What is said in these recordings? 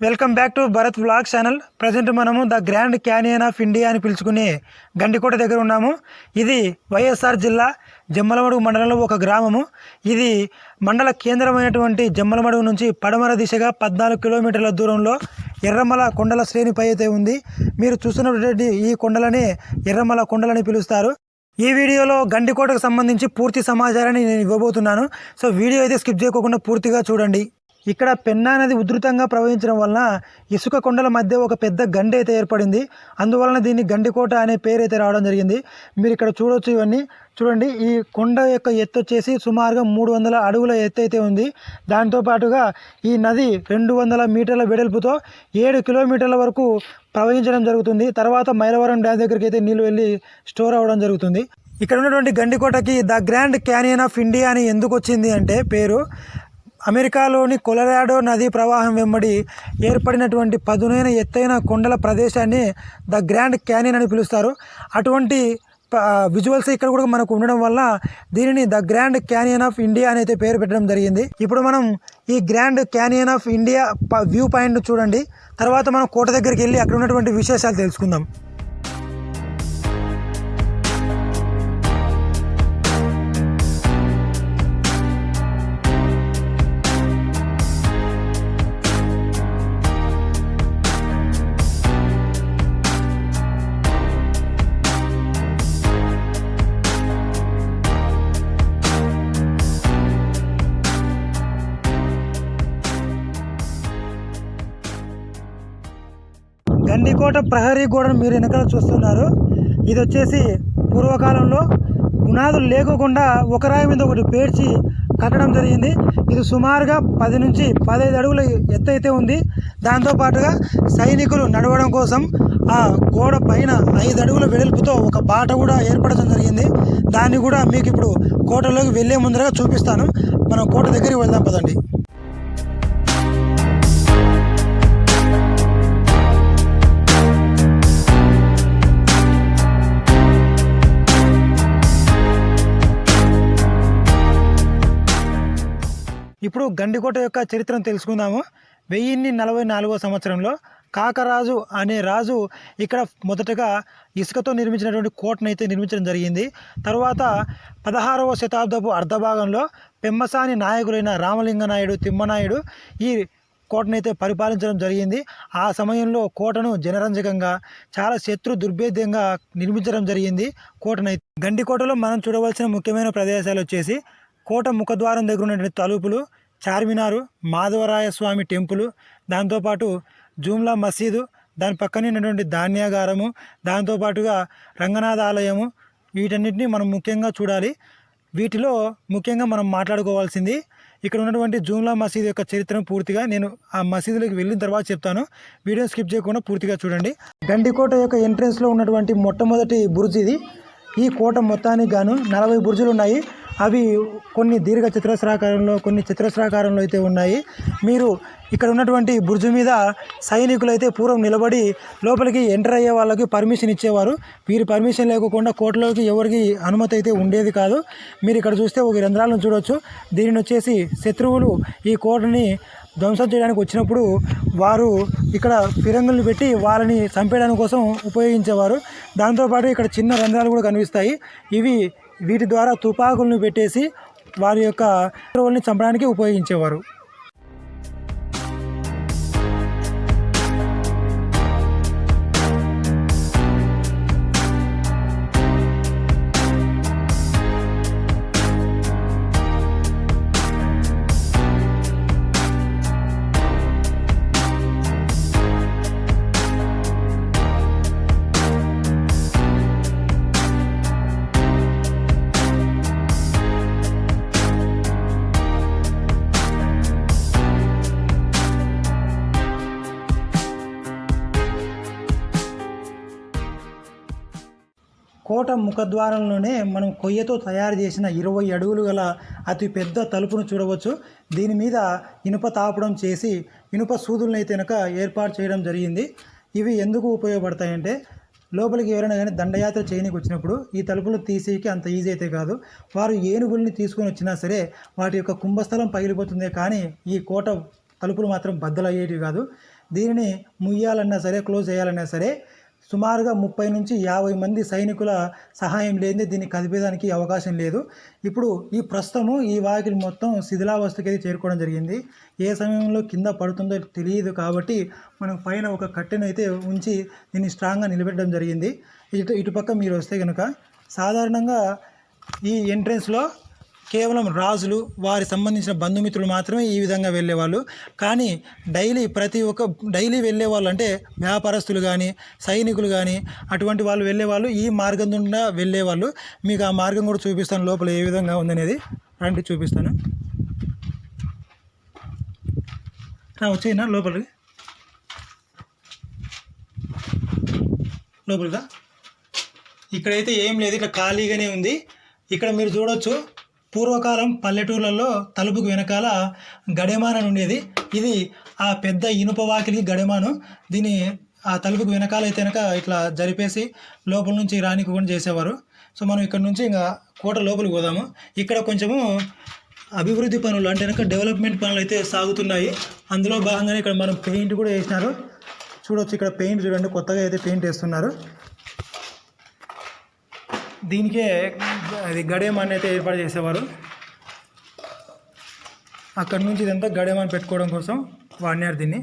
Welcome back to Bharat vlog channel. Present మనము the grand canyon of India అని పిలుచుకునే గండికోట దగ్గర ఉన్నాము. ఇది వైఎస్ఆర్ జిల్లా జమ్మలమడుగు మండలంలో ఒక గ్రామము. ఇది మండల కేంద్రమైనటువంటి జమ్మలమడుగు నుంచి పడమర దిశగా 14 కిలోమీటర్ల దూరంలో ఎర్రమల కొండల శ్రేణిపై అయితే ఉంది. మీరు చూస్తున్నటువంటి ఈ కొండలని ఎర్రమల కొండలని పిలుస్తారు. ఈ వీడియోలో గండికోటకు సంబంధించి పూర్తి సమాచారాన్ని నేను ఇవ్వబోతున్నాను. సో వీడియో అయితే స్కిప్ చేయకుండా పూర్తిగా చూడండి. ఇక్కడ పెన్నా నది ఉధృతంగా ప్రవహించడం వలన ఇసుక కొండల మధ్య ఒక పెద్ద గండి అయితే ఏర్పడింది. అందువలన దీన్ని గండికోట అనే పేరు అయితే రావడం జరిగింది. మీరు ఇక్కడ చూడవచ్చు, ఇవన్నీ చూడండి. ఈ కొండ యొక్క ఎత్తు వచ్చేసి సుమారుగా 300 అడుగుల ఎత్తు అయితే ఉంది. దాంతోపాటుగా ఈ నది 200 మీటర్ల వెడల్పుతో 7 కిలోమీటర్ల వరకు ప్రవహించడం జరుగుతుంది. తర్వాత మైలవరం డ్యామ్ దగ్గరికి అయితే నీళ్ళు వెళ్ళి స్టోర్ అవ్వడం జరుగుతుంది. ఇక్కడ ఉన్నటువంటి గండికోటకి the grand canyon of India అని ఎందుకు వచ్చింది అంటే పేరు, అమెరికాలోని కొలరాడో నదీ ప్రవాహం వెంబడి ఏర్పడినటువంటి పదునైన ఎత్తైన కొండల ప్రదేశాన్ని ద గ్రాండ్ క్యానియన్ అని పిలుస్తారు. అటువంటి విజువల్స్ ఇక్కడ కూడా మనకు ఉండడం వల్ల దీనిని the grand canyon of India అని అయితే పేరు పెట్టడం జరిగింది. ఇప్పుడు మనం ఈ grand canyon of India view point చూడండి. తర్వాత మనం కోట దగ్గరికి వెళ్ళి అక్కడ ఉన్నటువంటి విశేషాలు తెలుసుకుందాం. గండికోట ప్రహరీ గోడను మీరు వెనకాల చూస్తున్నారు. ఇది వచ్చేసి పూర్వకాలంలో పునాదులు లేకోకుండా ఒక రాయి మీద ఒకటి పేర్చి కట్టడం జరిగింది. ఇది సుమారుగా 10 నుంచి 15 అడుగుల ఎత్తు అయితే ఉంది. దాంతోపాటుగా సైనికులు నడవడం కోసం ఆ గోడ పైన 5 అడుగుల వెడల్పుతో ఒక బాట కూడా ఏర్పడడం జరిగింది. దాన్ని కూడా మీకు ఇప్పుడు కోటలోకి వెళ్ళే ముందరగా చూపిస్తాను. మనం కోట దగ్గరికి వెళ్దాం పదండి. ఇప్పుడు గండికోట యొక్క చరిత్రను తెలుసుకుందాము. 1044వ సంవత్సరంలో కాకరాజు అనే రాజు ఇక్కడ మొదటగా ఇసుకతో నిర్మించినటువంటి కోటను అయితే నిర్మించడం జరిగింది. తర్వాత 16వ శతాబ్దపు అర్ధభాగంలో పెమ్మసాని నాయకులైన రామలింగ నాయుడు, తిమ్మనాయుడు ఈ కోటనైతే పరిపాలించడం జరిగింది. ఆ సమయంలో కోటను జనరంజకంగా చాలా శత్రు దుర్భేద్యంగా నిర్మించడం జరిగింది కోటనైతే. గండికోటలో మనం చూడవలసిన ముఖ్యమైన ప్రదేశాలు వచ్చేసి కోట ముఖద్వారం దగ్గర ఉన్నటువంటి తలుపులు, చార్మినారు, మాధవరాయ స్వామి టెంపుల్, దాంతోపాటు జూమ్లా మసీదు, దాని పక్కనే ఉన్నటువంటి ధాన్యాగారము, దాంతోపాటుగా రంగనాథ ఆలయము, వీటన్నిటిని మనం ముఖ్యంగా చూడాలి. వీటిలో ముఖ్యంగా మనం మాట్లాడుకోవాల్సింది ఇక్కడ ఉన్నటువంటి జూమ్లా మసీదు యొక్క చరిత్రను పూర్తిగా నేను ఆ మసీదులోకి వెళ్ళిన తర్వాత చెప్తాను. వీడియో స్కిప్ చేయకుండా పూర్తిగా చూడండి. గండికోట యొక్క ఎంట్రెన్స్లో ఉన్నటువంటి మొట్టమొదటి బుర్జ్ ఇది. ఈ కోట మొత్తానికి గాను 40 బుర్జులు ఉన్నాయి. అవి కొన్ని దీర్ఘ చతురస్రాకారంలో, కొన్ని చతురస్రాకారంలో అయితే ఉన్నాయి. మీరు ఇక్కడ ఉన్నటువంటి బుర్జు మీద సైనికులు అయితే పూర్వం నిలబడి లోపలికి ఎంటర్ అయ్యే వాళ్ళకి పర్మిషన్ ఇచ్చేవారు. వీరి పర్మిషన్ లేకుండా కోటలోకి ఎవరికి అనుమతి అయితే ఉండేది కాదు. మీరు ఇక్కడ చూస్తే ఒక రంధ్రాలను చూడవచ్చు. దీనిని వచ్చేసి శత్రువులు ఈ కోటని ధ్వంసం చేయడానికి వచ్చినప్పుడు వారు ఇక్కడ ఫిరంగులను పెట్టి వాళ్ళని చంపేయడానికి కోసం ఉపయోగించేవారు. దాంతోపాటు ఇక్కడ చిన్న రంధ్రాలు కూడా కనిపిస్తాయి. వీటి ద్వారా తుపాకులను పెట్టేసి వారి యొక్క శత్రువుల్ని చంపడానికి ఉపయోగించేవారు. కోట ముఖద్వారంలోనే మనం కొయ్యతో తయారు చేసిన 20 అడుగులు గల అతి పెద్ద తలుపును చూడవచ్చు. దీని మీద ఇనుప తాపడం చేసి ఇనుప సూదులను అయితే కనుక ఏర్పాటు చేయడం జరిగింది. ఇవి ఎందుకు ఉపయోగపడతాయంటే లోపలికి ఎవరైనా కానీ దండయాత్ర చేయడానికి వచ్చినప్పుడు ఈ తలుపులు తీసేకి అంత ఈజీ అయితే కాదు. వారు ఏనుగుల్ని తీసుకొని వచ్చినా సరే వాటి యొక్క కుంభస్థలం పగిలిపోతుందే కానీ ఈ కోట తలుపులు మాత్రం బద్దలయ్యేటివి కాదు. దీనిని ముయ్యాలన్నా సరే, క్లోజ్ చేయాలన్నా సరే సుమారుగా 30 నుంచి 50 మంది సైనికుల సహాయం లేనిదే దీన్ని కదిపేదానికి అవకాశం లేదు. ఇప్పుడు ఈ ప్రస్తుతము ఈ వాకిలి మొత్తం శిథిలావస్థకి అయితే చేరుకోవడం జరిగింది. ఏ సమయంలో కింద పడుతుందో తెలియదు కాబట్టి మనం పైన ఒక కట్టెను అయితే ఉంచి దీన్ని స్ట్రాంగ్గా నిలబెట్టడం జరిగింది. ఇటుపక్క మీరు వస్తే కనుక సాధారణంగా ఈ ఎంట్రెన్స్లో కేవలం రాజులు, వారి సంబంధించిన బంధుమిత్రులు మాత్రమే ఈ విధంగా వెళ్ళేవాళ్ళు. కానీ డైలీ వెళ్ళేవాళ్ళు అంటే వ్యాపారస్తులు కానీ, సైనికులు కానీ అటువంటి వాళ్ళు వెళ్ళేవాళ్ళు ఈ మార్గం గుండా వెళ్ళేవాళ్ళు. మీకు ఆ మార్గం కూడా చూపిస్తాను, లోపల ఏ విధంగా ఉందనేది రండి చూపిస్తాను. వచ్చేనా లోపలికి ఇక్కడైతే ఏం లేదు, ఇట్లా ఖాళీగానే ఉంది. ఇక్కడ మీరు చూడొచ్చు, పూర్వకాలం పల్లెటూర్లలో తలుపుకు వెనకాల గడియమానం ఉండేది. ఇది ఆ పెద్ద ఇనుప వాకిలికి గడియమానం. దీన్ని ఆ తలుపుకు వెనకాల అయితే కనుక ఇట్లా జరిపేసి లోపల నుంచి రానికుండా చేసేవారు. సో మనం ఇక్కడ నుంచి ఇంకా కోట లోపలికి పోదాము. ఇక్కడ కొంచెము అభివృద్ధి పనులు అంటే కనుక డెవలప్మెంట్ పనులు అయితే సాగుతున్నాయి. అందులో భాగంగానే ఇక్కడ మనం పెయింట్ కూడా వేసినారు. చూడొచ్చు, ఇక్కడ పెయింట్ చూడండి, కొత్తగా అయితే పెయింట్ వేస్తున్నారు. దీనికే అది గడియమాన్ని అయితే ఏర్పాటు చేసేవారు. అక్కడి నుంచి ఇదంతా గడియమాన్ని పెట్టుకోవడం కోసం వాడినారు దీన్ని.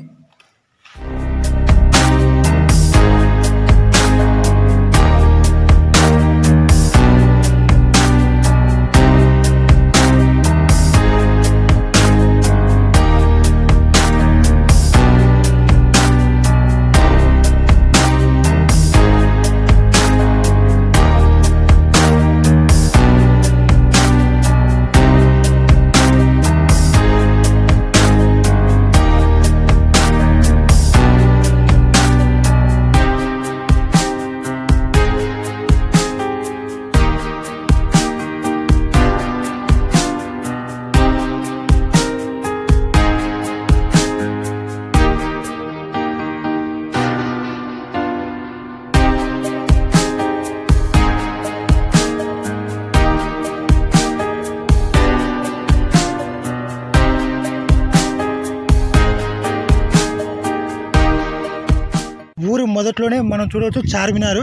ఊరి మొదట్లోనే మనం చూడవచ్చు చార్మినార్.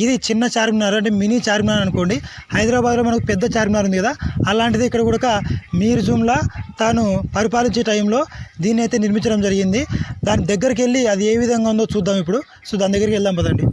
ఇది చిన్న చార్మినార్ అంటే మినీ చార్మినార్ అనుకోండి. హైదరాబాద్లో మనకు పెద్ద చార్మినార్ ఉంది కదా, అలాంటిది ఇక్కడ కూడా మీర్ జుమ్లా తాను పరిపాలించే టైంలో దీన్ని అయితే నిర్మించడం జరిగింది. దాని దగ్గరికి వెళ్ళి అది ఏ విధంగా ఉందో చూద్దాం ఇప్పుడు. సో దాని దగ్గరికి వెళ్దాం పదండి.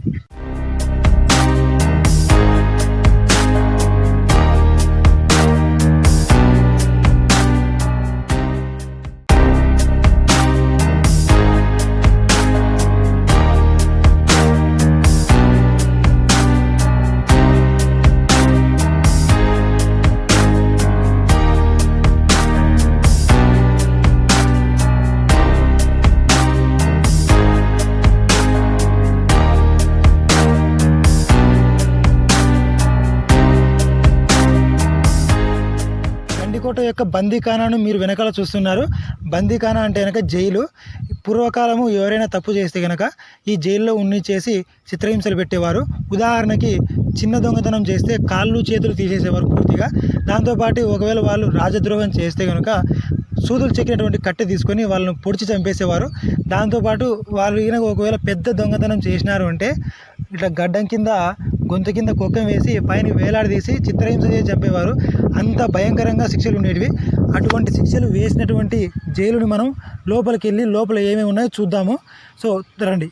కోట యొక్క బందీఖానాను మీరు వెనకాల చూస్తున్నారు. బందీఖానా అంటే కనుక జైలు. పూర్వకాలము ఎవరైనా తప్పు చేస్తే కనుక ఈ జైల్లో చేసి చిత్రహింసలు పెట్టేవారు. ఉదాహరణకి చిన్న దొంగతనం చేస్తే కాళ్ళు చేతులు తీసేసేవారు పూర్తిగా. దాంతోపాటు ఒకవేళ వాళ్ళు రాజద్రోహం చేస్తే కనుక సూదులు చెక్కినటువంటి కట్టె తీసుకొని వాళ్ళను పొడిచి చంపేసేవారు. దాంతోపాటు వాళ్ళు ఒకవేళ పెద్ద దొంగతనం చేసినారు అంటే ఇట్లా గడ్డం కింద గొంతు కింద కుక్కం వేసి పైన వేలాడదీసి చిత్రహింస చేసి చంపేవారు. అంత భయంకరంగా శిక్షలు ఉండేటివి. అటువంటి శిక్షలు వేసినటువంటి జైలుని మనం లోపలికి వెళ్ళి లోపల ఏమేమి ఉన్నాయో చూద్దాము. సో రండి.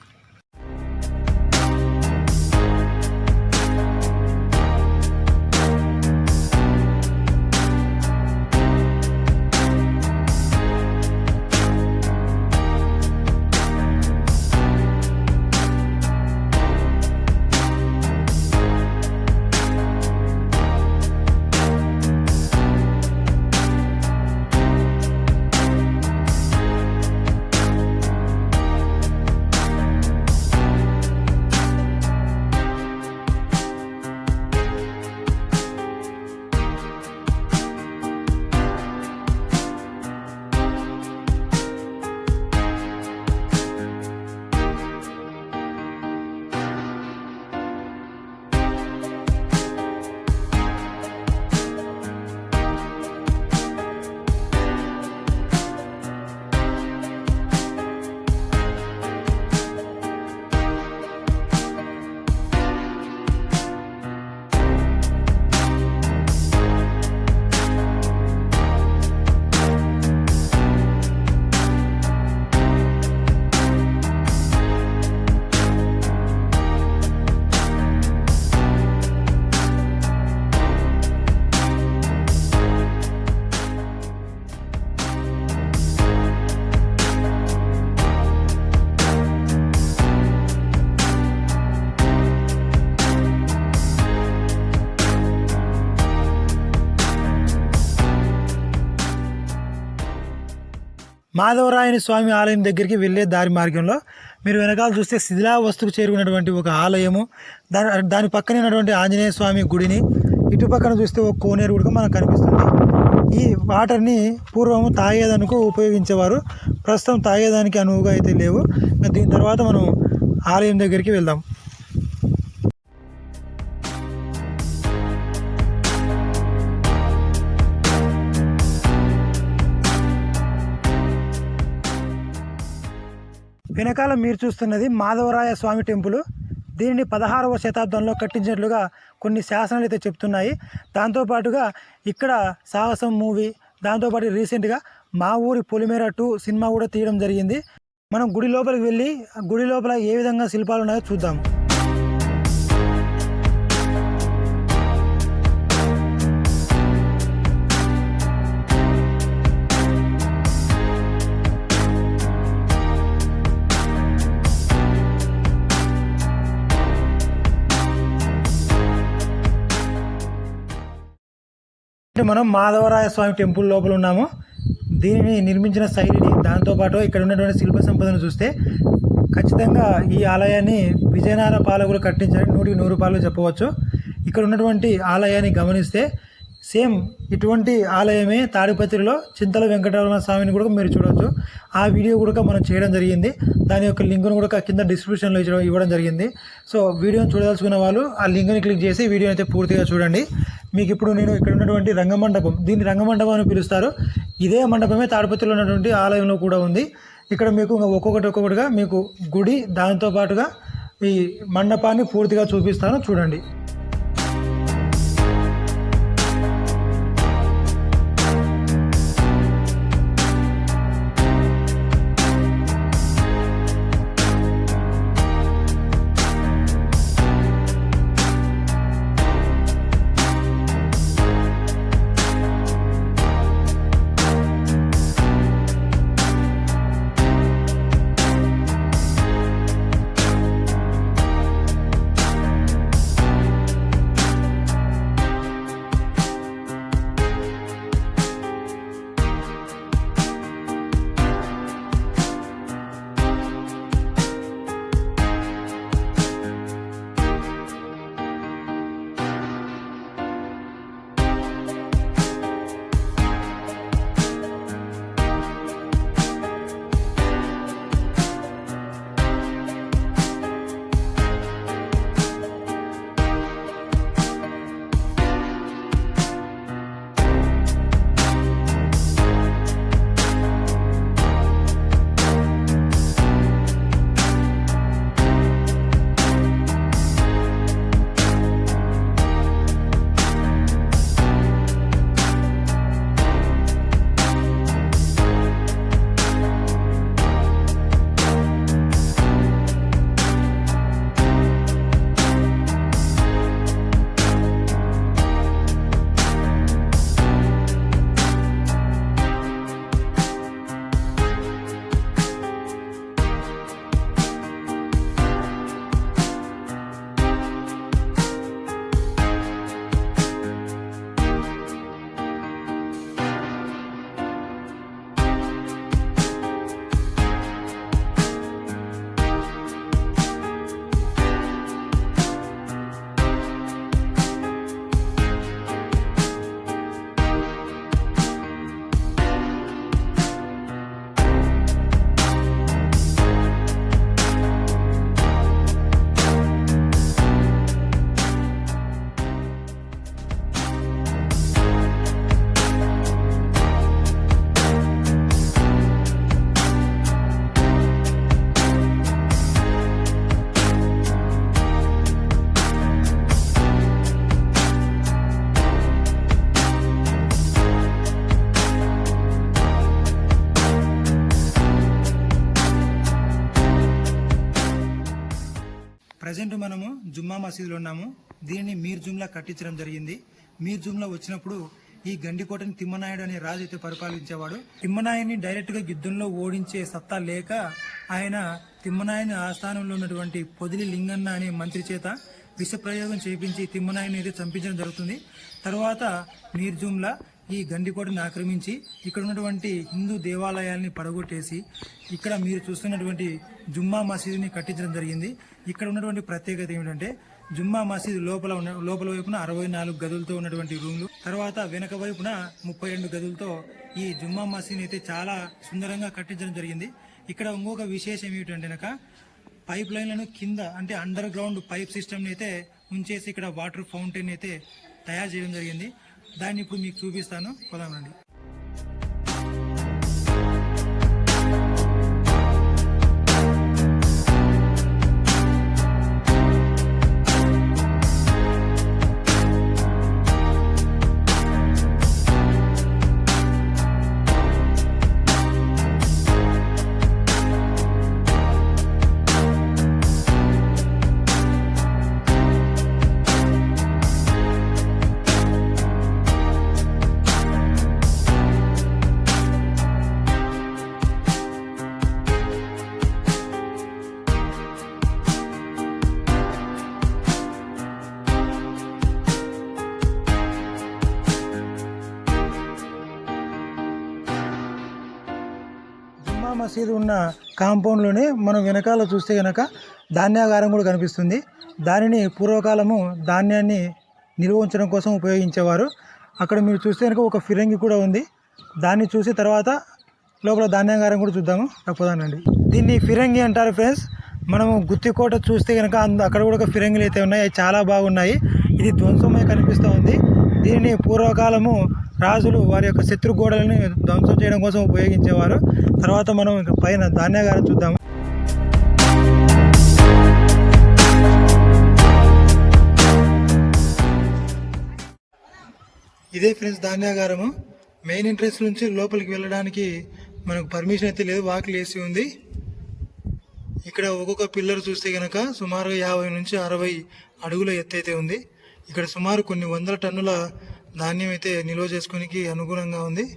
మాధవరాయని స్వామి ఆలయం దగ్గరికి వెళ్ళే దారి మార్గంలో మీరు వెనకాల చూస్తే శిథిలావస్థకు చేరుకున్నటువంటి ఒక ఆలయము, దాని పక్కనే ఉన్నటువంటి ఆంజనేయ స్వామి గుడిని, ఇటు పక్కన చూస్తే ఒక కోనేరు కూడా మనకు కనిపిస్తుంది. ఈ వాటర్ని పూర్వము తాగేదానికి ఉపయోగించేవారు, ప్రస్తుతం తాగేదానికి అనువుగా అయితే లేవు. దీని తర్వాత మనం ఆలయం దగ్గరికి వెళ్దాం. వెనకాల మీరు చూస్తున్నది మాధవరాయ స్వామి టెంపుల్. దీనిని 16వ శతాబ్దంలో కట్టించినట్లుగా కొన్ని శాసనాలు అయితే చెప్తున్నాయి. దాంతోపాటుగా ఇక్కడ సాహసం మూవీ, దాంతోపాటు రీసెంట్గా మా ఊరి పొలిమేర 2 సినిమా కూడా తీయడం జరిగింది. మనం గుడి లోపలికి వెళ్ళి గుడి లోపల ఏ విధంగా శిల్పాలు ఉన్నాయో చూద్దాం. మనం మాధవరాయ స్వామి టెంపుల్ లోపల ఉన్నాము. దీనిని నిర్మించిన శైలిని, దాంతోపాటు ఇక్కడ ఉన్నటువంటి శిల్ప సంపదను చూస్తే ఖచ్చితంగా ఈ ఆలయాన్ని విజయనగర పాలకులు కట్టించారని 100కి 100 రూపాయలు చెప్పవచ్చు. ఇక్కడ ఉన్నటువంటి ఆలయాన్ని గమనిస్తే సేమ్ ఇటువంటి ఆలయమే తాడిపత్రిలో చింతల వెంకటరమణ స్వామిని కూడా మీరు చూడవచ్చు. ఆ వీడియో కూడా మనం చేయడం జరిగింది. దాని యొక్క లింక్ను కూడా కింద డిస్క్రిప్షన్లో ఇవ్వడం జరిగింది. సో వీడియోని చూడదలుచుకున్న వాళ్ళు ఆ లింక్ని క్లిక్ చేసి వీడియోని అయితే పూర్తిగా చూడండి. మీకు ఇప్పుడు నేను ఇక్కడ ఉన్నటువంటి రంగమండపం, దీన్ని రంగమండపం అని పిలుస్తారు. ఇదే మండపమే తాడిపత్రిలో ఉన్నటువంటి ఆలయంలో కూడా ఉంది. ఇక్కడ మీకు ఒక్కొక్కటిగా మీకు గుడి, దాంతోపాటుగా ఈ మండపాన్ని పూర్తిగా చూపిస్తాను, చూడండి. ప్రజెంట్ మనము జుమ్మా మసీదులో ఉన్నాము. దీనిని మీర్ జుమ్లా కట్టించడం జరిగింది. మీర్ జుమ్లా వచ్చినప్పుడు ఈ గండికోటని తిమ్మనాయుడు అనే రాజు అయితే పరిపాలించేవాడు. తిమ్మనాయుడిని డైరెక్ట్ గా యుద్ధంలో ఓడించే సత్తా లేక ఆయన తిమ్మనాయుని ఆస్థానంలో ఉన్నటువంటి పొదిలి లింగన్న అనే మంత్రి చేత విష ప్రయోగం చేయించి తిమ్మనాయుని అయితే చంపించడం జరుగుతుంది. తర్వాత మీర్ జుమ్లా ఈ గండికోటను ఆక్రమించి ఇక్కడ ఉన్నటువంటి హిందూ దేవాలయాల్ని పడగొట్టేసి ఇక్కడ మీరు చూస్తున్నటువంటి జుమ్మా మసీదుని కట్టించడం జరిగింది. ఇక్కడ ఉన్నటువంటి ప్రత్యేకత ఏమిటంటే జుమ్మా మసీదు లోపల వైపున 64 గదులతో ఉన్నటువంటి రూమ్లు, తర్వాత వెనక వైపున 32 గదులతో ఈ జుమ్మా మసీదుని అయితే చాలా సుందరంగా కట్టించడం జరిగింది. ఇక్కడ ఇంకొక విశేషం ఏమిటంటే పైప్ లైన్లను కింద అంటే అండర్ గ్రౌండ్ పైప్ సిస్టమ్ని అయితే ఉంచేసి ఇక్కడ వాటర్ ఫౌంటైన్ అయితే తయారు చేయడం జరిగింది. దాన్ని ఇప్పుడు మీకు చూపిస్తాను, పోదామండి. జుమ్మా మసీదు ఉన్న కాంపౌండ్లోనే మనం వెనకాల చూస్తే కనుక ధాన్యాగారం కూడా కనిపిస్తుంది. దానిని పూర్వకాలము ధాన్యాన్ని నిల్వ ఉంచడం కోసం ఉపయోగించేవారు. అక్కడ మీరు చూస్తే కనుక ఒక ఫిరంగి కూడా ఉంది. దాన్ని చూసి తర్వాత లోపల ధాన్యాగారం కూడా చూద్దాము, తప్పదానండి. దీన్ని ఫిరంగి అంటారు ఫ్రెండ్స్. మనము గుత్తికోట చూస్తే కనుక అక్కడ కూడా ఒక ఫిరంగిలు అయితే ఉన్నాయి, అవి చాలా బాగున్నాయి. ఇది ధ్వంసమై కనిపిస్తూ ఉంది. దీనిని పూర్వకాలము రాజులు వారి యొక్క శత్రు గోడలను ధ్వంసం చేయడం కోసం ఉపయోగించేవారు. తర్వాత మనం పైన ధాన్యాగారం చూద్దాము. ఇదే ఫ్రెండ్స్ ధాన్యాగారము. మెయిన్ ఎంట్రెన్స్ నుంచి లోపలికి వెళ్ళడానికి మనకు పర్మిషన్ అయితే లేదు, వాకిలి వేసి ఉంది. ఇక్కడ ఒక్కొక్క పిల్లర్ చూస్తే కనుక సుమారుగా 50 నుంచి 60 అడుగుల ఎత్తు అయితే ఉంది. ఇక్కడ సుమారు కొన్ని వందల టన్నుల ధాన్యం అయితే నిల్వ చేసుకోనికి అనుగుణంగా ఉంది.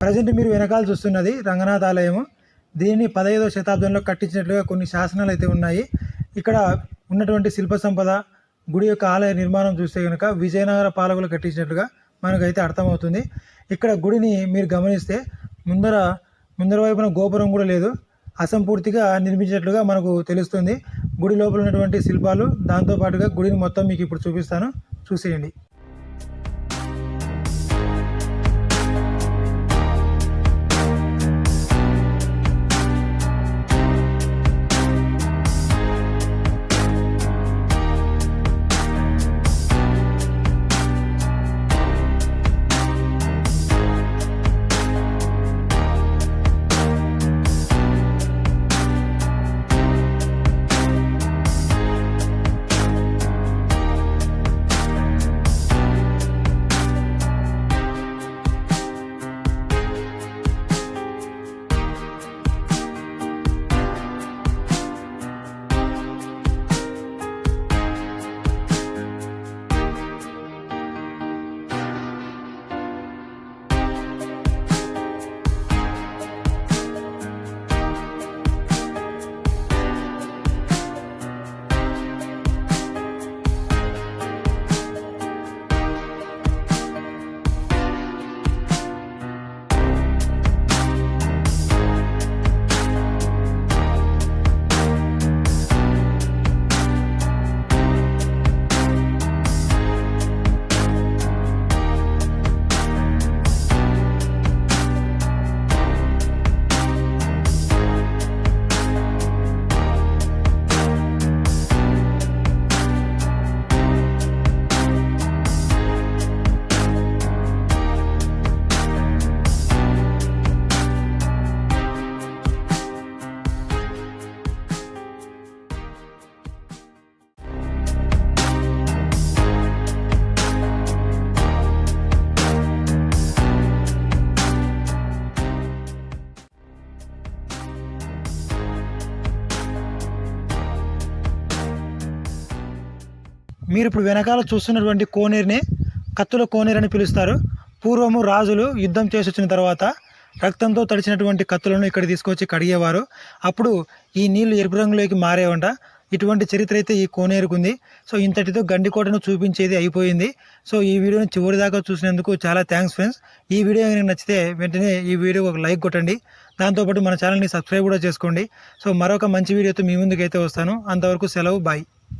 ప్రజెంట్ మీరు వెనకాల చూస్తున్నది రంగనాథ ఆలయము. దీన్ని 15వ శతాబ్దంలో కట్టించినట్లుగా కొన్ని శాసనాలు అయితే ఉన్నాయి. ఇక్కడ ఉన్నటువంటి శిల్ప సంపద, గుడి యొక్క ఆలయ నిర్మాణం చూస్తే కనుక విజయనగర పాలకులు కట్టించినట్లుగా మనకైతే అర్థమవుతుంది. ఇక్కడ గుడిని మీరు గమనిస్తే ముందర వైపున గోపురం కూడా లేదు, అసంపూర్తిగా నిర్మించినట్లుగా మనకు తెలుస్తుంది. గుడి లోపల ఉన్నటువంటి శిల్పాలు, దాంతోపాటుగా గుడిని మొత్తం మీకు ఇప్పుడు చూపిస్తాను, చూసేయండి. మీరు ఇప్పుడు వెనకాల చూస్తున్నటువంటి కోనేరుని కత్తుల కోనేరు అని పిలుస్తారు. పూర్వము రాజులు యుద్ధం చేసి వచ్చిన తర్వాత రక్తంతో తడిచినటువంటి కత్తులను ఇక్కడ తీసుకొచ్చి కడిగేవారు. అప్పుడు ఈ నీళ్లు ఎరుపు రంగులోకి మారేవంట. ఇటువంటి చరిత్ర అయితే ఈ కోనేరుకు ఉంది. సో ఇంతటితో గండికోటను చూపించేది అయిపోయింది. సో ఈ వీడియోని చివరి దాకా చూసినందుకు చాలా థ్యాంక్స్ ఫ్రెండ్స్. ఈ వీడియో కనుక నచ్చితే వెంటనే ఈ వీడియోకి ఒక లైక్ కొట్టండి. దాంతోపాటు మన ఛానల్ని సబ్స్క్రైబ్ కూడా చేసుకోండి. సో మరొక మంచి వీడియోతో మీ ముందుకైతే వస్తాను. అంతవరకు సెలవు, బాయ్.